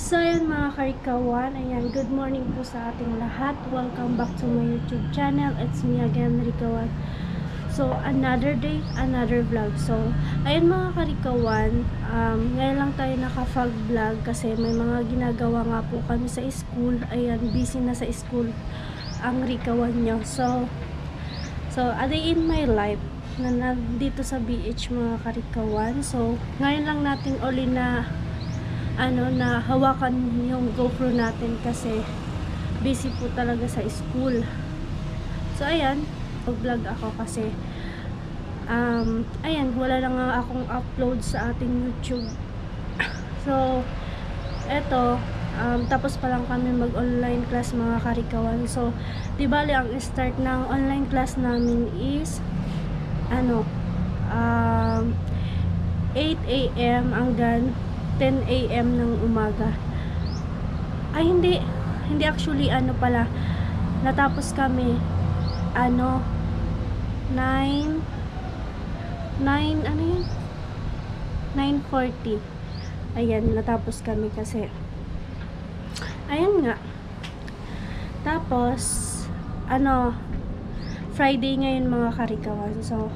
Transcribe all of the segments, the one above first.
So, ayan mga karikawan, ayan, good morning po sa ating lahat. Welcome back to my YouTube channel. It's me again, Rikawan. So, another day, another vlog. So, ayan mga karikawan, ngayon lang tayo naka-vlog kasi may mga ginagawa nga po kami sa school. Ayan, busy na sa school ang Rikawan nyo. So, a day in my life na nandito sa BH mga karikawan. So, ngayon lang natin uli na na hawakan yung GoPro natin kasi busy po talaga sa school. So ayan, vlog ako kasi ayan, wala lang nga akong upload sa ating YouTube. So eto, tapos pa lang kami mag online class mga karikawan. So di bali ang start ng online class namin is 8 AM hanggang 10 AM ng umaga. Ay hindi actually pala, natapos kami 9 9:40. Ayan, natapos kami kasi ayan nga. Tapos Friday ngayon mga karikawan. So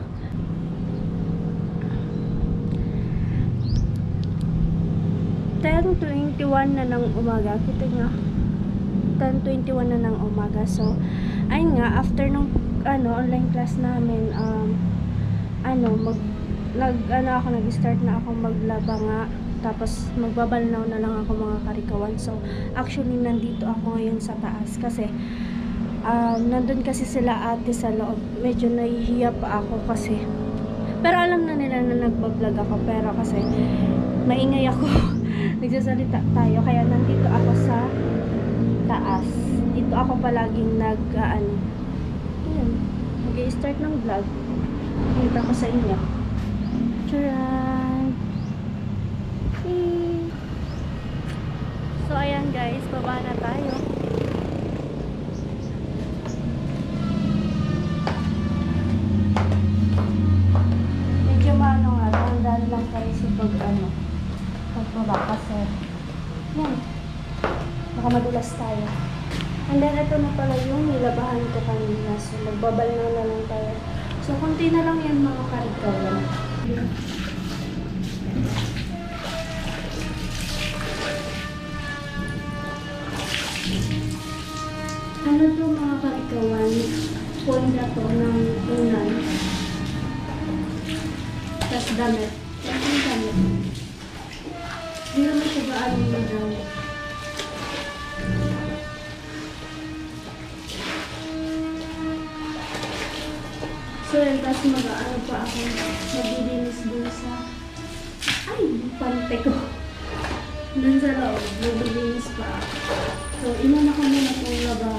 10:21 na ng umaga. Kita nyo, 10:21 na ng umaga. So ayun nga, after nung online class namin, nag-start na ako maglaba nga. Tapos magbabalnaw na lang ako mga karikawan. So actually nandito ako ngayon sa taas kasi nandun kasi sila ate sa loob. Medyo nahihiya pa ako kasi, pero alam na nila na nagbablog ako, pero kasi maingay ako. Nagsasalita tayo, kaya nandito ako sa taas. Dito ako palaging mag-i-start ng vlog. Dito ako sa inyo. Charan! So ayan guys, baba na tayo. Medyo tandaan lang tayo sa pagbaba kasi yan, baka madulas tayo. And then ito na pala yung nilabahan ko kanina, so magbabalnaw na lang tayo. So konti na lang yan mga karikawan. Ano to mga karikawan, phone na to ng unan, tas damit. Yung damit hindi naman siya gaano madami. So yun, tapos pa ako, maglilinis dun sa pante ko dun sa loob, maglilinis pa ako. So inuna ko muna itong labaho.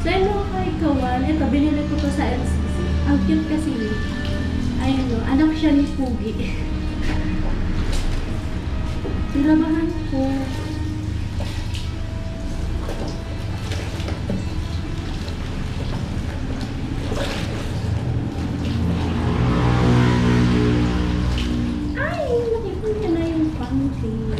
So yun mga karikawan, ito binili ko to sa LCC. Ang cute kasi, ayun anak siya ni Pugi. Nilabahan ko. Ay, nakipon niya na yung panty.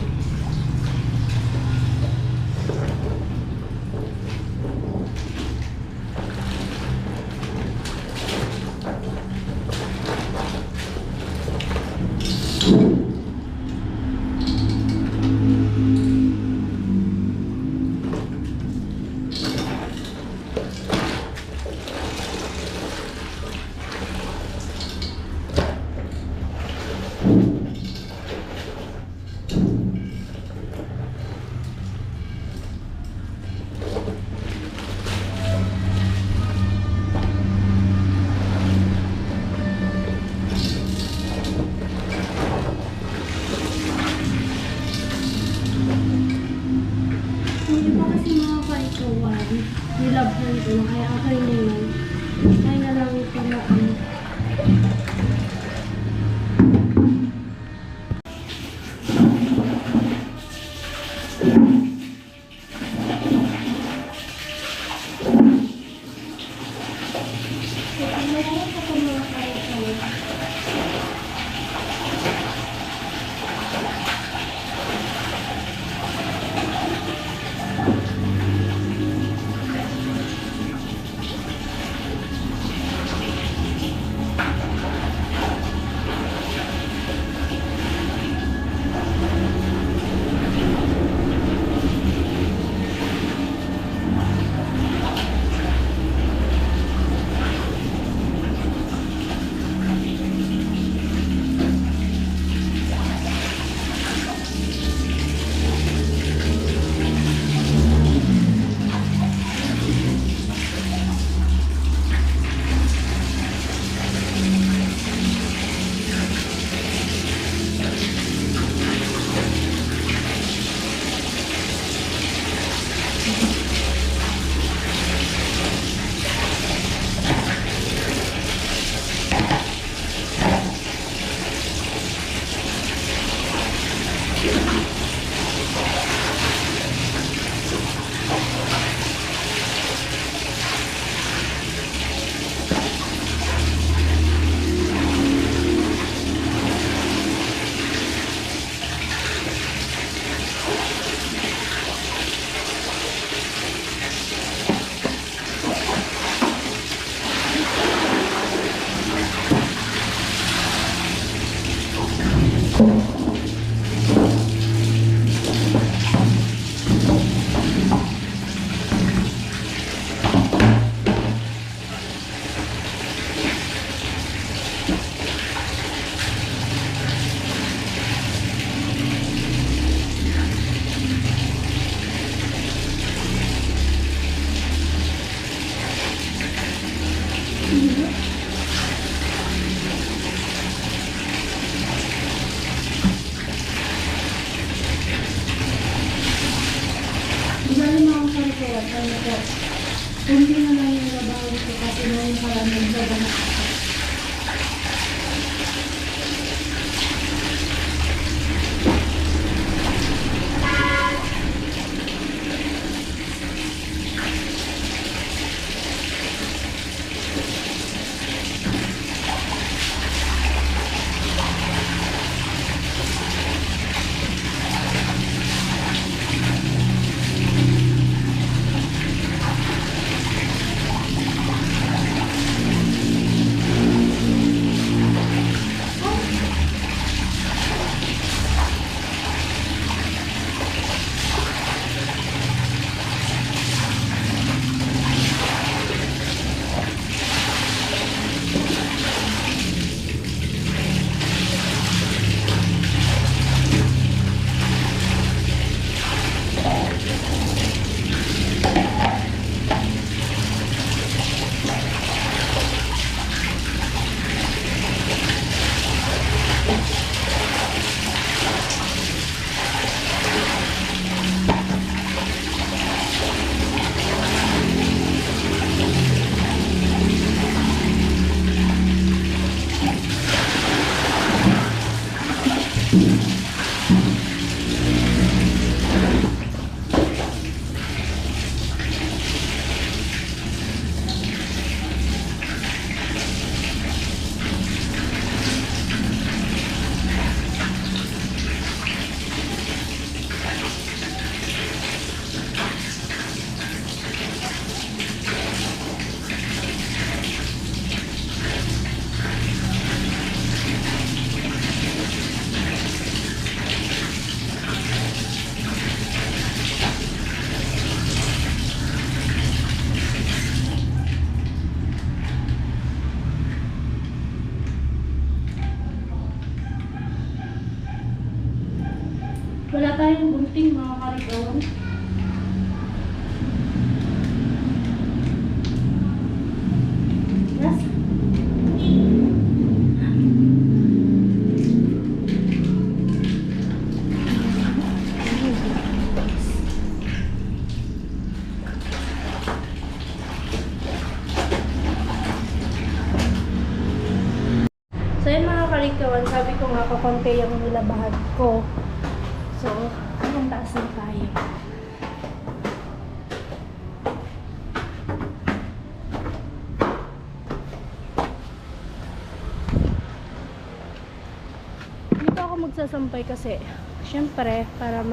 Nilabhan ko na, kaya okay na yun. Kaya na lang ito na Ito na lang ako mga Isali mo ang sarap ko. Ano ko? Kunti na lang yung labahan ko kasi noong parang nagsaganap ako. Wala tayong gunting mga karigawan. Yes. So yun mga kalikawan, sabi ko nga kakonti yung nilabahan ko. So, hanggang taas na tayo. Dito ako magsasampay kasi, syempre, para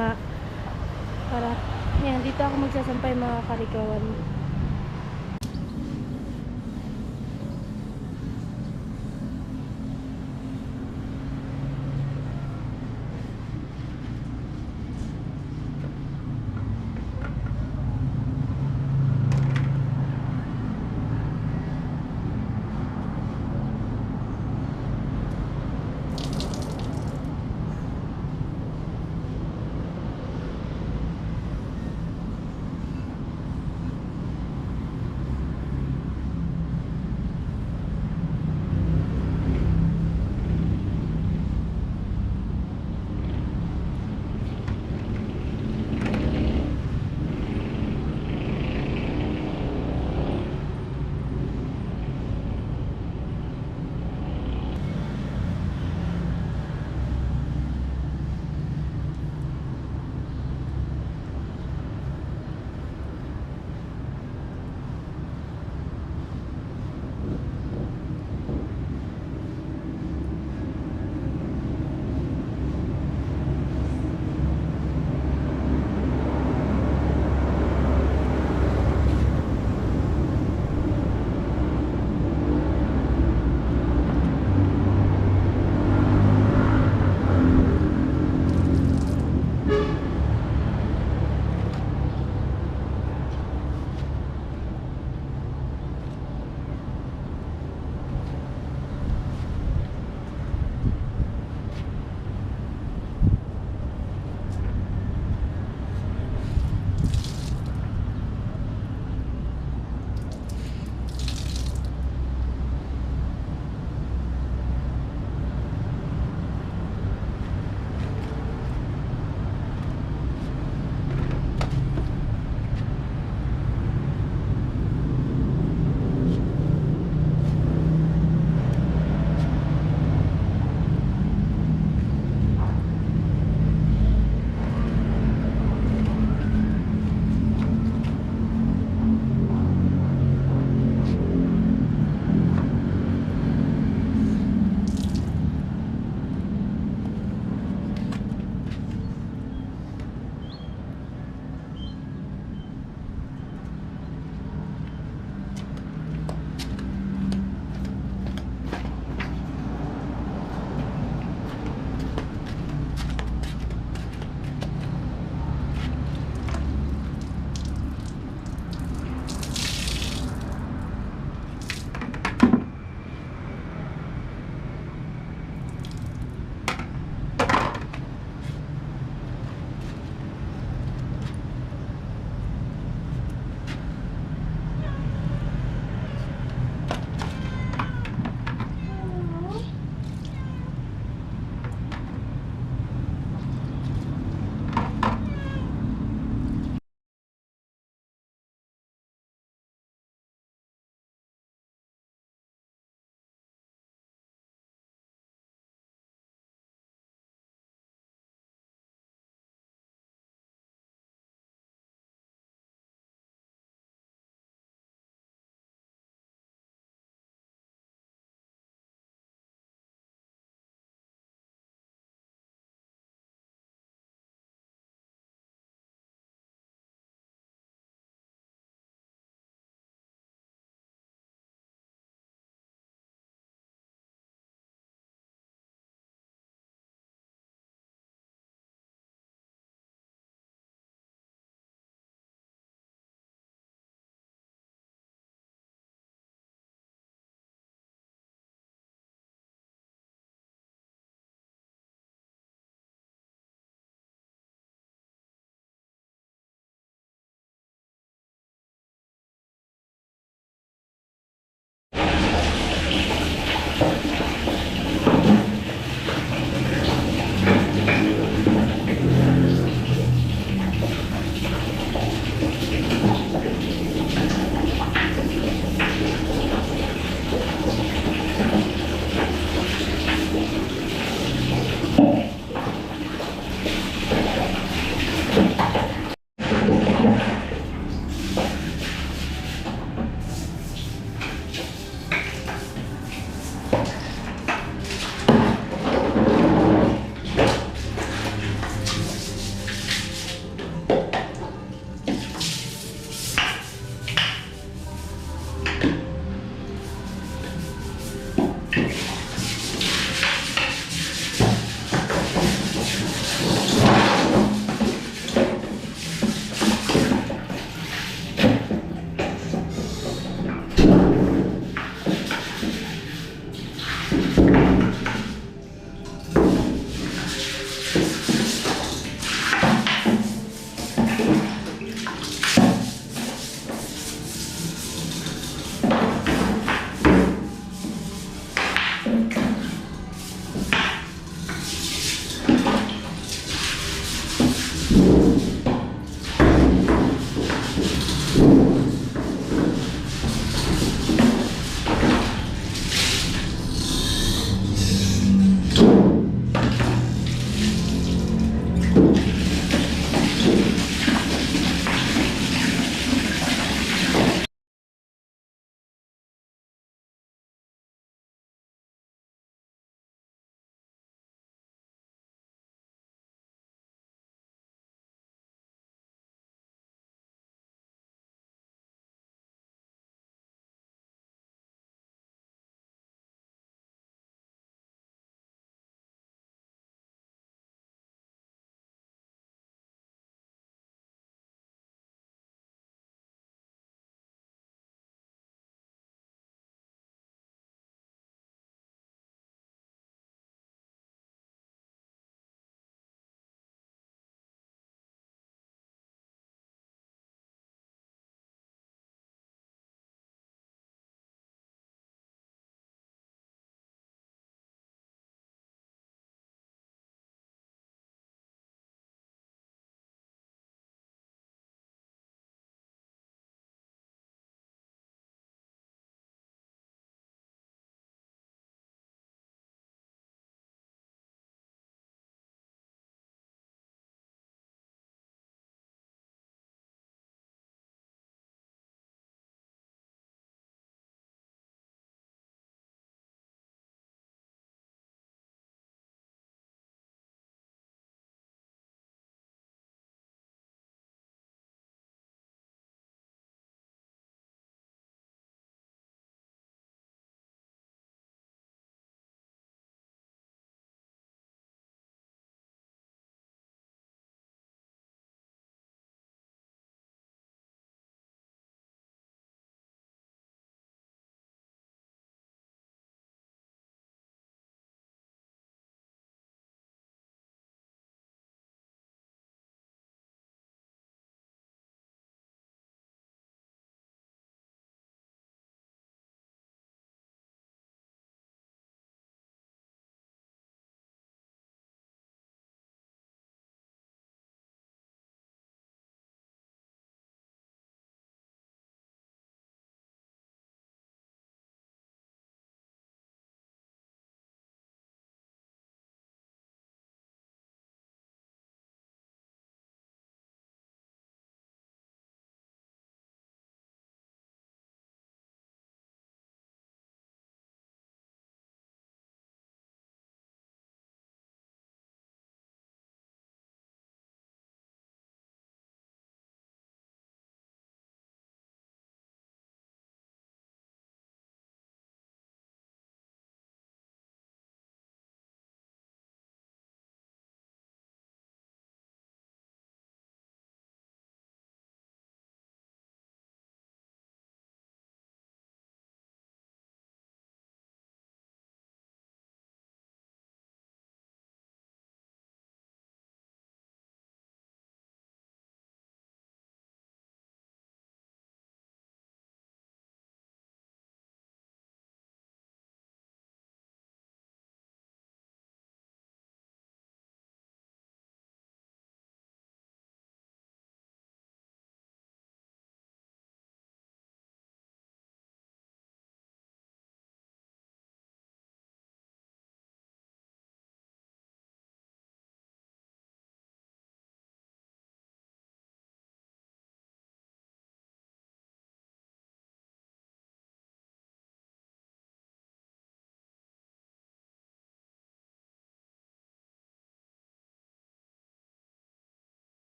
yan, dito ako magsasampay mga kalikawan.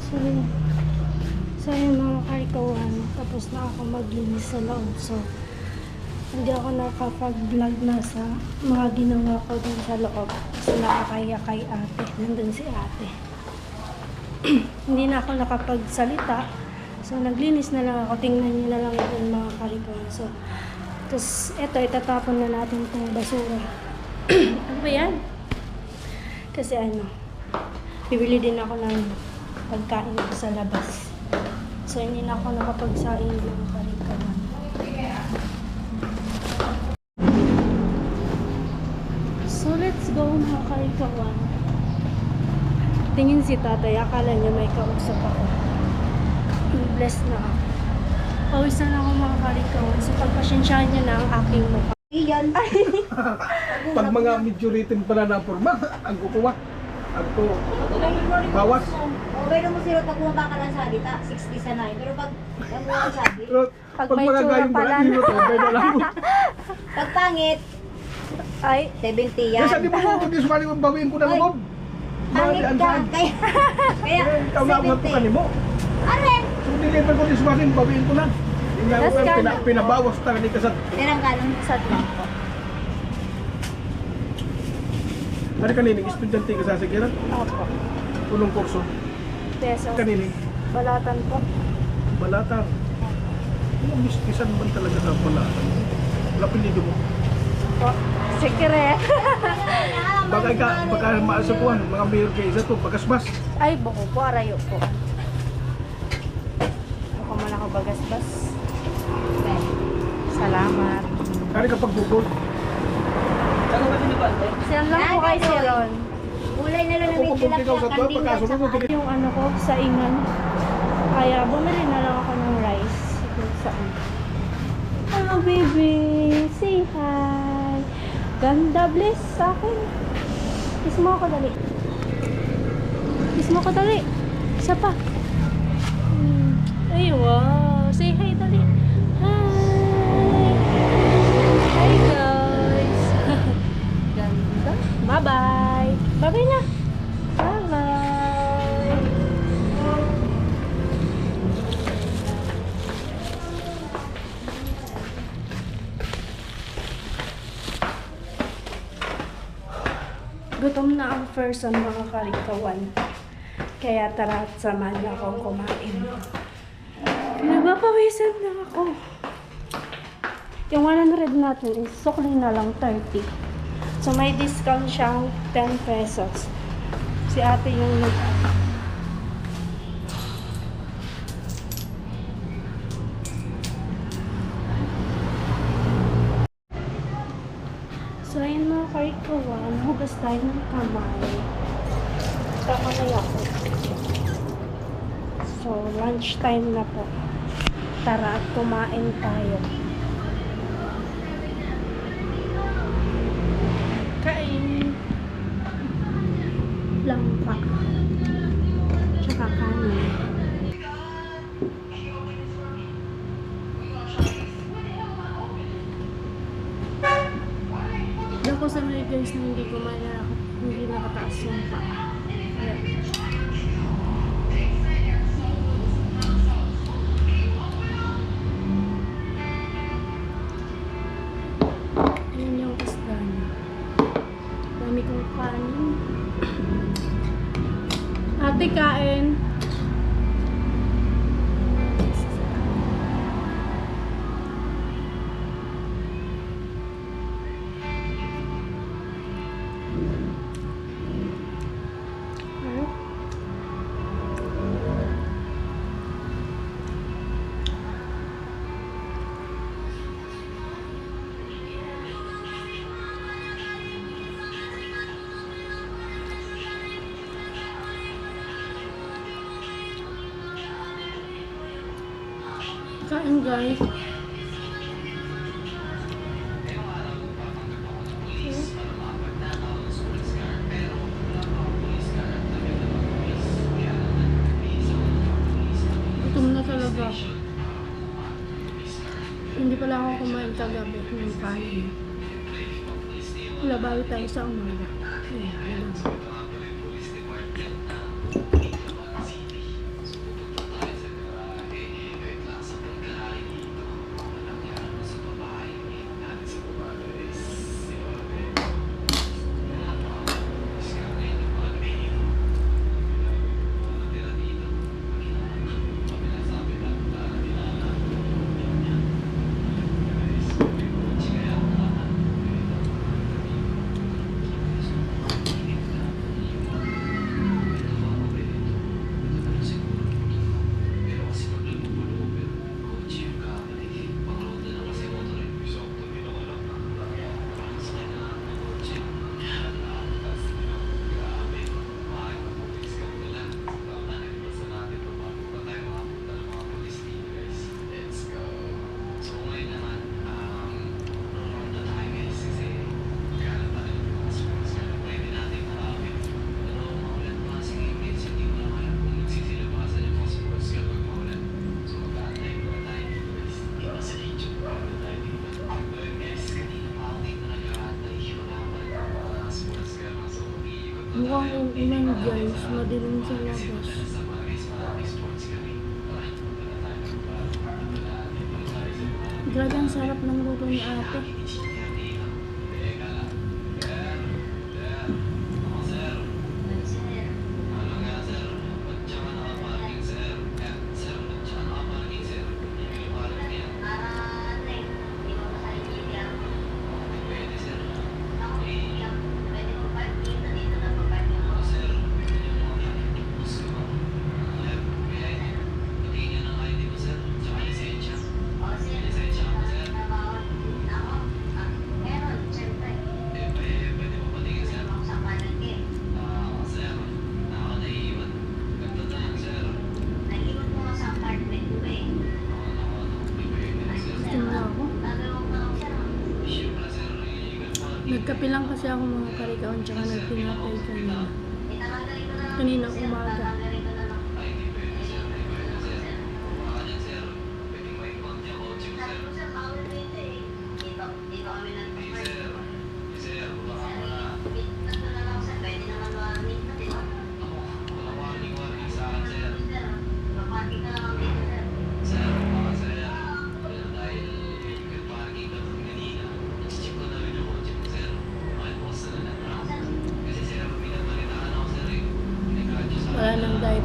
So, yun. So, yun mga karikawan. Tapos na ako maglinis sa loob. So, hindi ako nakapag-vlog na sa mga ginawa ko dun sa loob. Kasi nakakaya kay ate. Nandun si ate. Hindi na ako nakapagsalita. So, naglinis na lang ako. Tingnan nyo na lang yung mga karikawan. So, tapos, eto, itatapon na natin itong basura. Ano ba yan? Kasi ano, bibili din ako ng pagkain ko sa labas. So, hindi na ako nakapagsaing ng karikawan. So, let's go mga karikawan. Tingin si tatay, akala niya may kausap ako. Bless na ako. Pawisan ako mga karikawan. So, pagpasensyahan niya na ang aking mukha. Iyan. Pag mga medyo written pala na forma, ang kukuha. Ang ko, bawas. Okay na mo sila pag bumaba ka lang sa dita, 60 sa 9. Pero pag bumaba ka sa dita, Pero Pag pag may mga tsura gayong pala, pala, hindi mo to, okay na lang mo. pag pangit, Ay, 70 yan. Kasi di mo kung di sumali mo, bawiin ko na Ay. loob. Pangit ka. Kaya, kaya, Ikaw na ako ka ni mo. Are! Kung deliver ko di sumali, bawiin ko na. Hindi na Tas ako ka- pinabawas talaga ni kasat. Tirang kanon. sad lang po. Ano kanining, estudyante ka sa sigiran? Opo. Punong kurso. Pesos. Kanining, Balatan po. balatan. Yung mistisan man talaga sa balatan. Wala pilido mo. Po. Sikre. Baka maasukuhan, mga mayor kayo isa to, pagkasbas. Ay, buko po. Arayo po. Buko mo na ako bagasbas. Salamat. Kari kapag bukol. Siyan lang po kay Siron. Ulay na lang Kung namin pupunti ka sa tuwa, kanding pagkasunod mo, at Yung ano ko, sa ingan. Kaya bumili na lang ako ng rice. Kung saan. Hello, baby. Say hi. Ganda, bless sa akin. Kiss mo ako, dali. Kiss mo ako, dali. Isa pa. Ay, wow. Say hi, dali. Hi. Hi, guys. Ganda. Bye-bye. Bye-bye na. Bye-bye. Gutom na ang person mga karikawan. Kaya tara at samahan niyo akong kumain. Napapawisan na ako. Yung 100 natin is sukli na lang 30. So may discount siyang 10 pesos. Si ate yung nag... So ayun mga karikawan, hugas tayo ng kamay. Tama na ako. So lunch time na po. Tara at kumain tayo. Kain. Langka. Tsaka kanin. Dako sa mga guys na hindi kumain na ako. Hindi nakataas yung pa. Ayan. Ayan yung isda niya. Dami kong kanin. Ate, kain. Kain guys. Gutom na talaga. Hindi pala ako kumain kagabi ng kain. Wala, bawi tayo sa umaga. Ayan. Mukhang uulan guys, madilim sa labas. Grabe ang sarap ng luto ni ate. Nagkape lang kasi ako mga karikaon tsaka nagtinapay kanina. Kaninang umaga. Wala nang diet.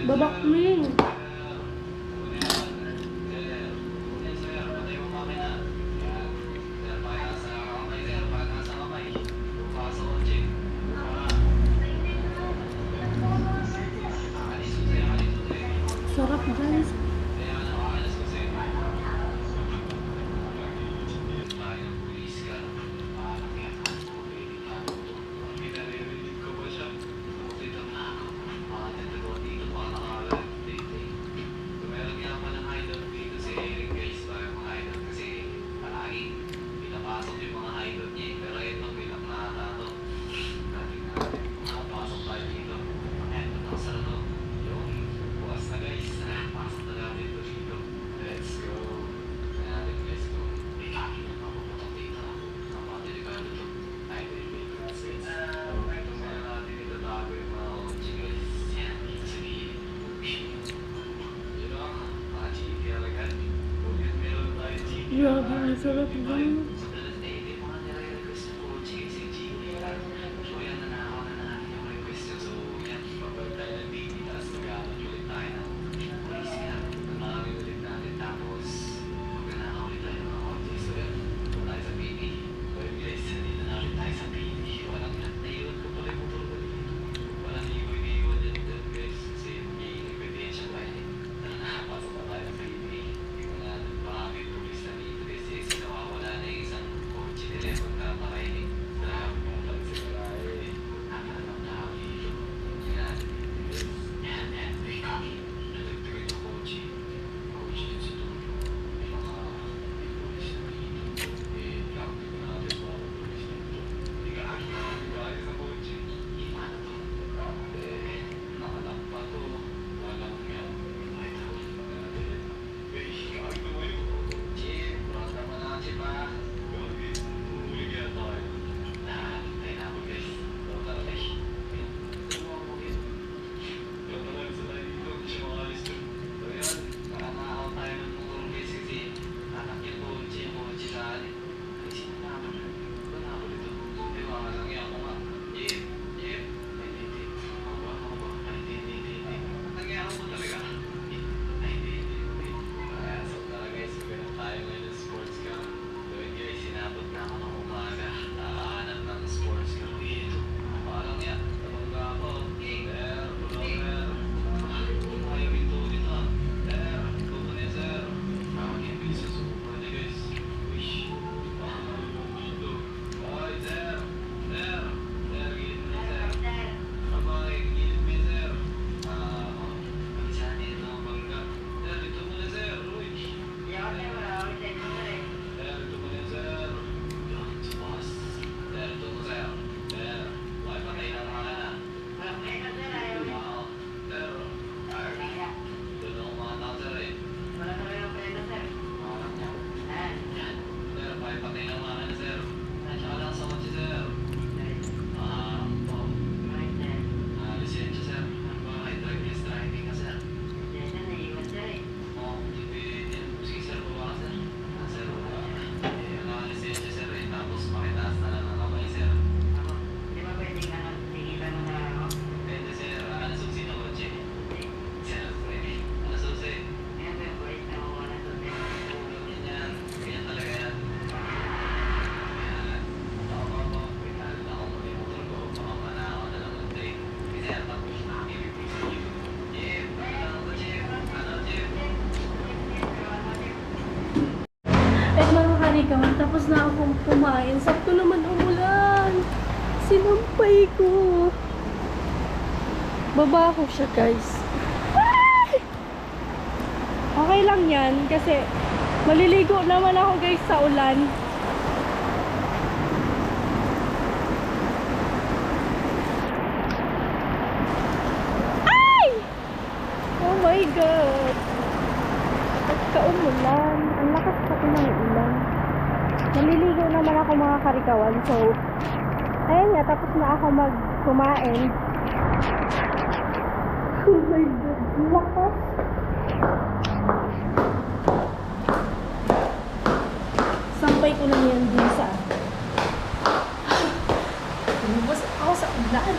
Babakling. Sarap guys. Grabe, ang sarap guys. Babaho siya, guys. Ay! Okay lang yan kasi maliligo naman ako, guys, sa ulan. Ay! Oh my God! Kaumulan. Ang lakas pati ng ulan. Naliligo naman ako, mga karikawan. So, ayun nga, tapos na ako kumain. Oh my God, ang lakas. Sampay ko lang yan dun sa lumabas ako sa ulan.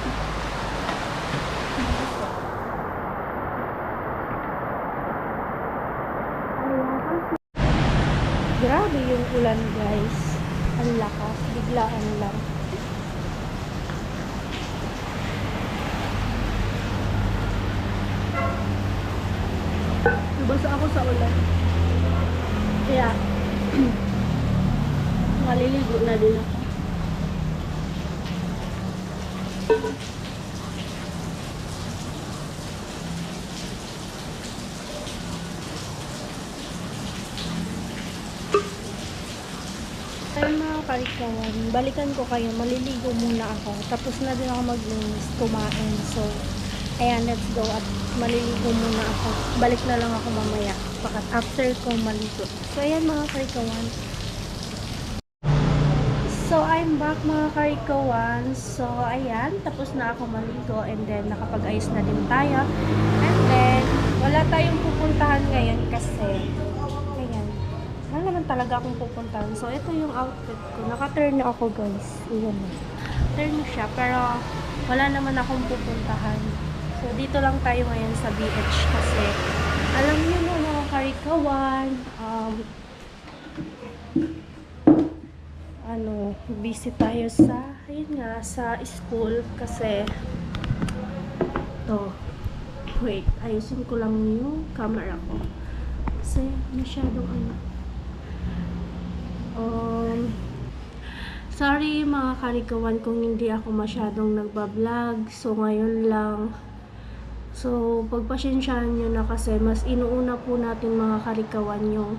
Grabe yung ulan, guys. Ang lakas, biglaan lang. Basa ako sa ulan. Kaya, maliligo na din ako. Ayun, mga karikawan, balikan ko kayo, maliligo muna ako. Tapos na din ako maglinis, kumain. So, ayan, let's go at maliligo muna ako. Balik na lang ako mamaya, after ko maligo. So, ayan, mga karikawan. So, I'm back, mga karikawan. So, ayan, tapos na ako maligo and then nakapag-ayos na din tayo. And then, wala tayong pupuntahan ngayon kasi wala naman talaga akong pupuntahan. So, ito yung outfit ko. Naka-turn na ako, guys. Iyan na. Turn na siya. Pero, wala naman akong pupuntahan. So, dito lang tayo ngayon sa beach kasi alam niyo na, mga karikawan, busy tayo sa, ayun nga, sa school kasi wait, ayusin ko lang yung camera ko. Kasi, masyadong sorry mga karikawan kung hindi ako masyadong nagbablog. So, ngayon lang. So, pagpasensyahan nyo na kasi mas inuuna po natin, mga karikawan, yung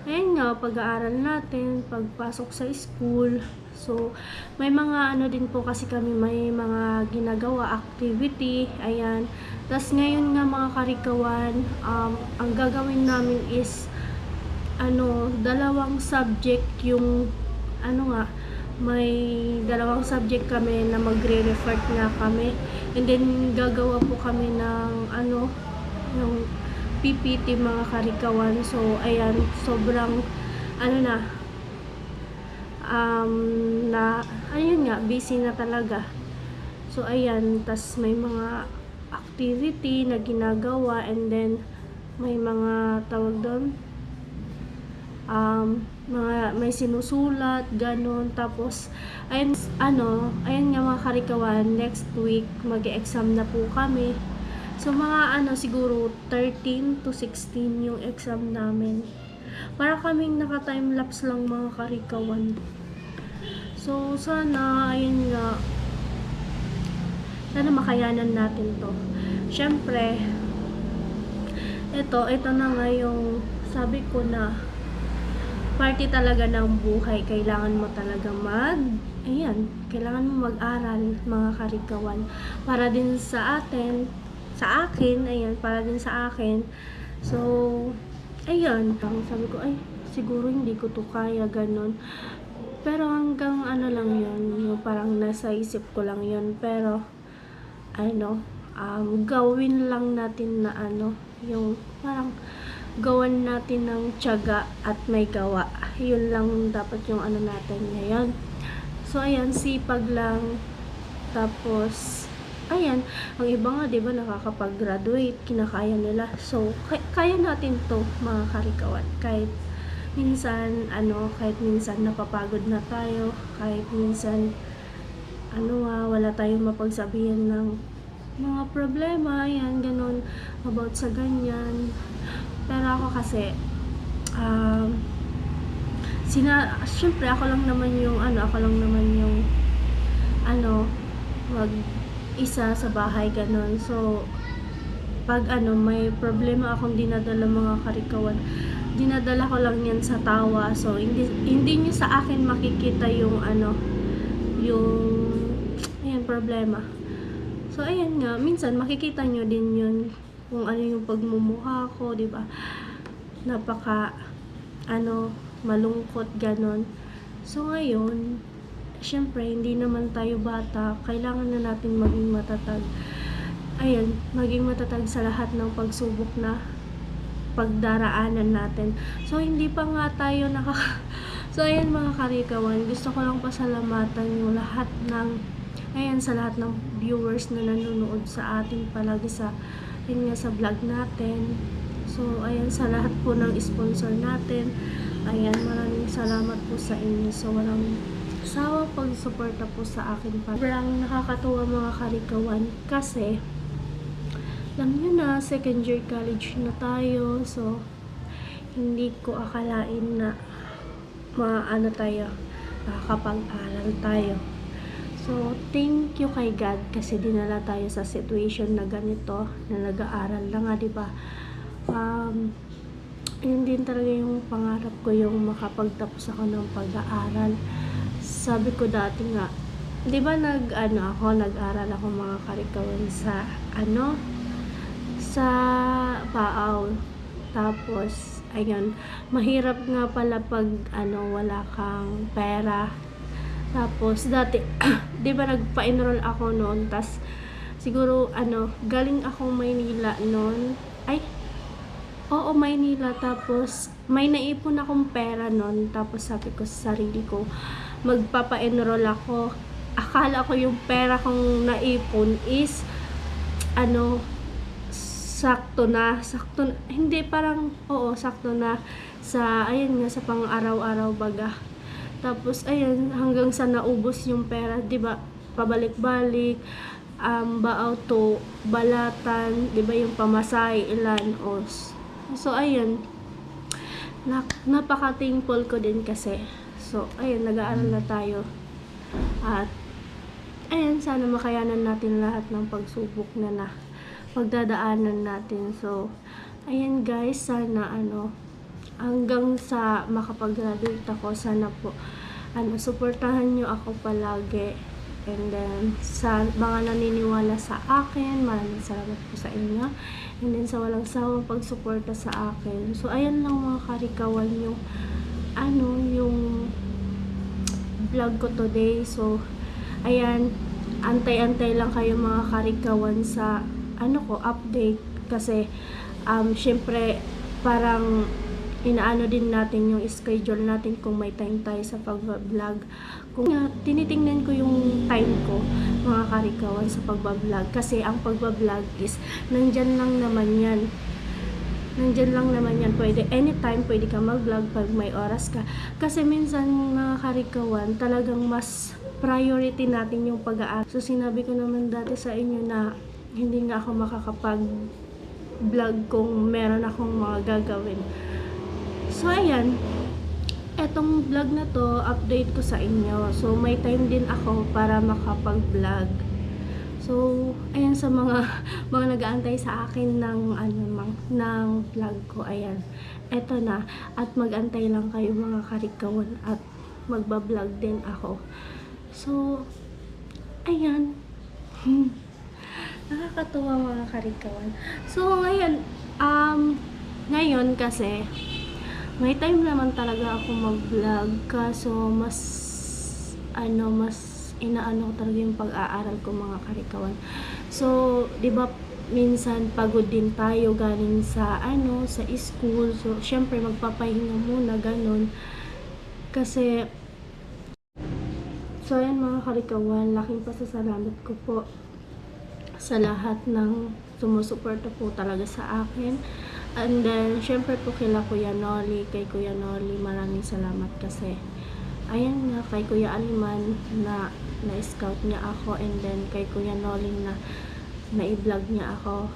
ayun nga, pag-aaral natin, pagpasok sa school. So, may mga din po kasi kami, may mga ginagawa, activity, ayan. Tapos ngayon nga, mga karikawan, ang gagawin namin is dalawang subject yung may dalawang subject kami na magre-refer na kami, and then gagawa po kami ng yung PPT, mga karikawan. So ayan, sobrang ayun nga, busy na talaga. So ayan, tas may mga activity na ginagawa, and then may mga tawag doon, may sinusulat, ganon. Tapos, ayun nga, mga karikawan, next week, mag-exam na po kami. So, mga siguro 13 to 16 yung exam namin. Para kaming naka-timelapse lang, mga karikawan. So, sana, ayun nga, sana makayanan natin to. Syempre, ito na nga yung sabi ko na party talaga ng buhay. Kailangan mo talaga kailangan mo mag-aral, mga karikawan, para din sa akin, para din sa akin. So, ayun, sabi ko, siguro hindi ko to kaya, ganon. Pero hanggang lang yun, yung parang nasa isip ko lang yun. Pero, gawin lang natin na yung parang gawan natin ng tiyaga at may gawa. Yun lang dapat yung natin ngayon. So, ayan, sipag lang. Tapos, ayan, ang iba nga, diba, nakakapag-graduate, kinakaya nila. So, kaya natin to, mga karikawan. Kahit minsan, napapagod na tayo. Kahit minsan, wala tayong mapagsabihan ng mga problema, ayan, ganon, about sa ganyan. Pero ako kasi, syempre ako lang naman yung isa sa bahay, ganon. So, pag may problema akong dinadala mga karikawan, dinadala ko lang yan sa tawa. So, hindi nyo sa akin makikita yung ayan, problema. So, ayan nga, minsan makikita nyo din yun kung ano yung pagmumukha ko, di ba? Napaka, malungkot, ganon. So, ngayon, syempre, hindi naman tayo bata. Kailangan na natin maging matatag. Ayan, maging matatag sa lahat ng pagsubok na pagdaraanan natin. So, hindi pa nga tayo So, ayan mga karikawan, gusto ko lang pasalamatan yung lahat sa lahat ng viewers na nanonood sa atin palagi sa vlog natin. So, ayan, sa lahat po ng sponsor natin. Ayan, maraming salamat po sa inyo. So, walang sawa pag-suporta po sa akin pa. Sobrang nakakatuwa mga karikawan kasi alam nyo na, second year college na tayo. So, hindi ko akalain na makakapag-aral tayo. So, thank you kay God kasi dinala tayo sa situation na ganito, na nag-aaral na nga, diba? Yun din talaga yung pangarap ko, yung makapagtapos ako ng pag-aaral. Sabi ko dati nga, diba nag-aral ako mga karikawan sa PAAW. Tapos, ayun, mahirap nga pala pag wala kang pera. Tapos, dati, di ba nagpa-enroll ako noon, tas siguro, galing akong Maynila noon. Oo, Maynila. Tapos, may naipon akong pera noon. Tapos, sabi ko sa sarili ko, magpapa-enroll ako. Akala ko yung pera kong naipon is, sakto na, hindi, parang, oo, sakto na sa, ayan nga, sa pang-araw-araw baga. Tapos, ayan, hanggang sa naubos yung pera, di ba, pabalik-balik, baaw to Balatan, di ba, yung pamasahe, ilan, so, ayan, napaka-thankful ko din kasi. So, ayan, nag-aaral na tayo. At, ayan, sana makayanan natin lahat ng pagsubok na pagdadaanan natin. So, ayan guys, sana hanggang sa makapag-graduate ako, sana po suportahan nyo ako palagi. And then, sa mga naniniwala sa akin, maraming salamat po sa inyo. And then, sa walang sawang pagsuporta sa akin. So, ayan lang mga karikawan yung yung vlog ko today. So, ayan, antay-antay lang kayo mga karikawan sa update kasi syempre parang inaano din natin yung schedule natin kung may time tayo sa pag-vlog. Kung tinitingnan ko yung time ko mga karikawan sa pag-vlog kasi ang pag-vlog is nandyan lang naman yan, pwede anytime, pwede ka mag-vlog pag may oras ka kasi minsan mga karikawan talagang mas priority natin yung pag-aaral. So sinabi ko naman dati sa inyo na hindi nga ako makakapag-vlog kung meron akong mga gagawin. So, ayan. Etong vlog na to, update ko sa inyo. So, may time din ako para makapag-vlog. So, ayan sa mga nag-aantay sa akin ng vlog ko. Ayan. Eto na. At mag-antay lang kayo mga karikawan at magba-vlog din ako. So, ayan. Nakakatuwa mga karikawan. So, ngayon kasi, may time naman talaga ako mag-vlog. Kaso, mas inaano ko talaga yung pag-aaral ko mga karikawan. So, di ba minsan pagod din tayo galing sa sa school. So, syempre magpapahinga muna, ganun. Kasi, so, ayan mga karikawan, laking pasasalamat ko po sa lahat ng sumusuporta po talaga sa akin. And then, syempre po kay Kuya Noli, maraming salamat kasi ayan nga, kay Kuya Aliman na na-scout niya ako, and then kay Kuya Noli na i-vlog niya ako.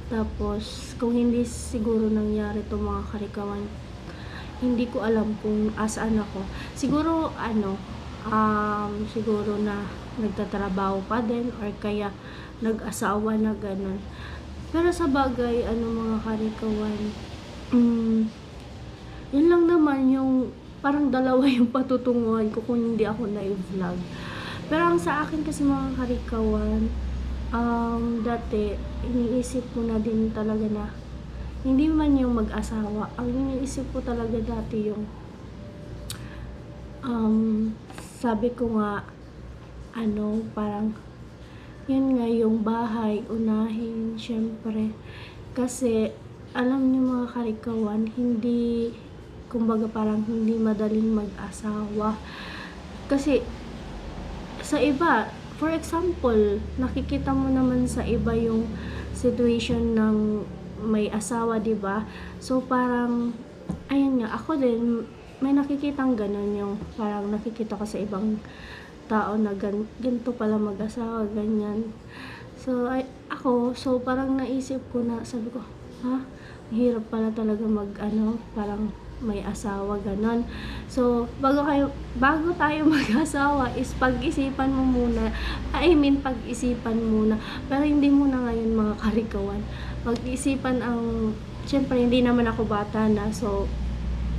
Tapos, kung hindi siguro nangyari to mga karikawan, hindi ko alam kung asaan ako. Siguro, siguro na nagtatrabaho pa din or kaya nag-asawa na ganun. Pero sa bagay, mga karikawan, yun lang naman yung parang dalawa yung patutunguhan ko kung hindi ako na-vlog. Pero ang sa akin kasi mga karikawan, dati, iniisip ko na din talaga na hindi man yung mag-asawa. Ang iniisip ko talaga dati yung sabi ko nga parang yun nga yung bahay unahin syempre kasi alam niyo mga karikawan, hindi kumbaga parang hindi madaling mag-asawa kasi sa iba, for example, nakikita mo naman sa iba yung situation ng may asawa, 'di ba? So parang ayun nga, ako din may nakikitang ganun yung parang nakikita ko sa ibang tao na ganito pala mag-asawa, ganyan. So so parang naisip ko na, sabi ko, hirap pala talaga parang may asawa, ganon. So, bago tayo mag-asawa is pag-isipan mo muna. Pag-isipan muna. Pero hindi muna ngayon mga karikawan. Pag-isipan syempre hindi naman ako bata na. So,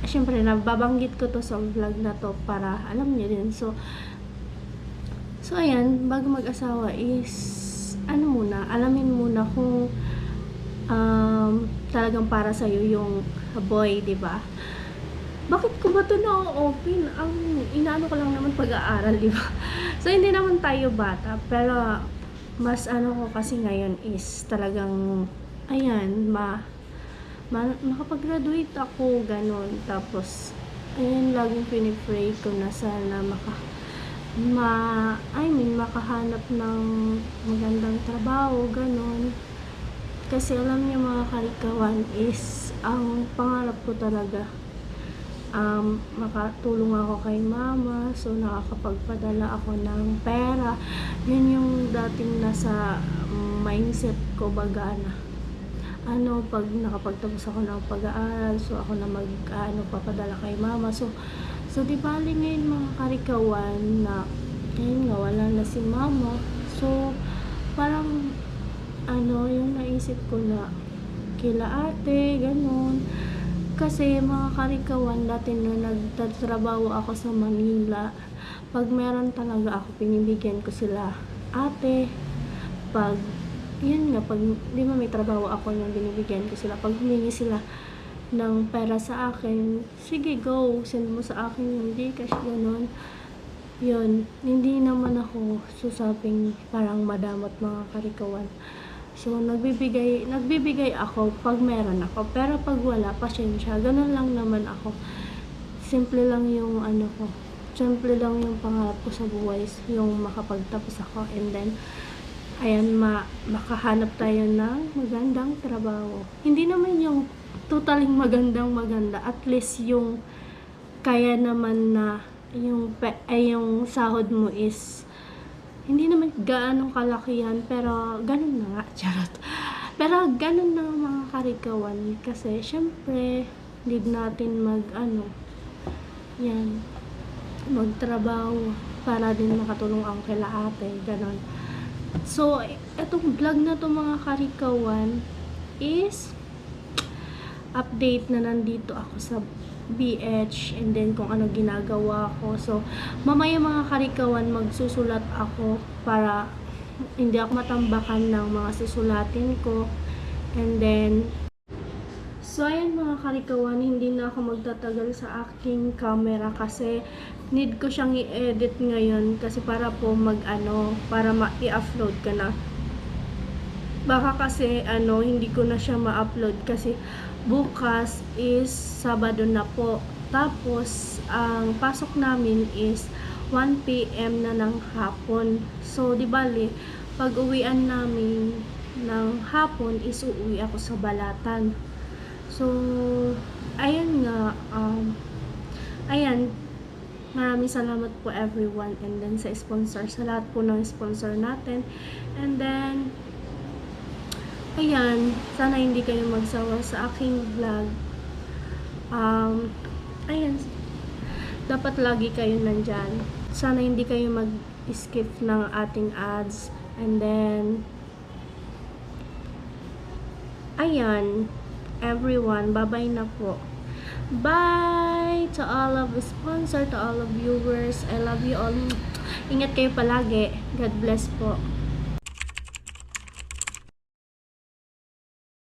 syempre nababanggit ko to sa vlog na to para alam niyo din. So ayan, bago mag-asawa is alamin muna kung talagang para sa'yo yung boy, di ba? Bakit ko ba ito na-open? Ang inaano ko lang naman pag-aaral, di ba? So, hindi naman tayo bata, pero mas ko kasi ngayon is talagang, ayan, makapag-graduate ako, ganon. Tapos, ayan, laging pinipray ko na sana makahanap ng magandang trabaho, ganon. Kasi alam niyo mga karikawan is ang pangarap ko talaga makatulong ako kay mama, so nakakapagpadala ako ng pera. Yun yung dating nasa mindset ko baga na pag nakapagtapos ako ng pag-aaral, so ako na papadala kay mama. So di bali ngayon mga karikawan na ayun nga, wala na si mama. So parang yung naisip ko na kila ate, ganon. Kasi mga karikawan, dati na nagtatrabaho ako sa Manila, pag meron talaga ako, pinibigyan ko sila ate. Pag di ba may trabaho ako nung binibigyan ko sila, pag humingi sila ng pera sa akin, sige go, send mo sa akin yung Gcash, ganon. Yun, hindi naman ako susabing parang madamot mga karikawan. So, nagbibigay ako pag meron ako. Pero pag wala, pasensya. Ganun lang naman ako. Simple lang yung ko. Simple lang yung pangarap ko sa buhay. Yung makapagtapos ako. And then, ayan, makahanap tayo ng magandang trabaho. Hindi naman yung totaling maganda. At least yung kaya naman na yung sahod mo is hindi naman gaanong kalakihan, pero ganun na nga, charot. Pero ganun na mga karikawan, kasi syempre need natin magtrabaho para din makatulong ako kay ate, ganun. So, etong vlog na to mga karikawan is update na nandito ako sa BH and then kung ano ginagawa ko. So, mamaya mga karikawan, magsusulat ako para hindi ako matambakan ng mga susulatin ko. And then, so ayan mga karikawan, hindi na ako magtatagal sa aking camera kasi need ko siyang i-edit ngayon kasi para po para i-upload ka na. Baka kasi hindi ko na siya ma-upload kasi bukas is Sabado na po. Tapos, ang pasok namin is 1 PM na ng hapon. So, di bali, pag uwian namin ng hapon is uuwi ako sa Balatan. So, ayan nga, ayan, maraming salamat po everyone. And then sa sponsor, sa lahat po ng sponsor natin. And then, ayan, sana hindi kayo magsawa sa aking vlog. Ayan, dapat lagi kayo nandyan. sana hindi kayo mag-skip ng ating ads. And then, ayan, everyone, bye-bye na po. Bye to all of the sponsor, to all of viewers. I love you all. Ingat kayo palagi. God bless po.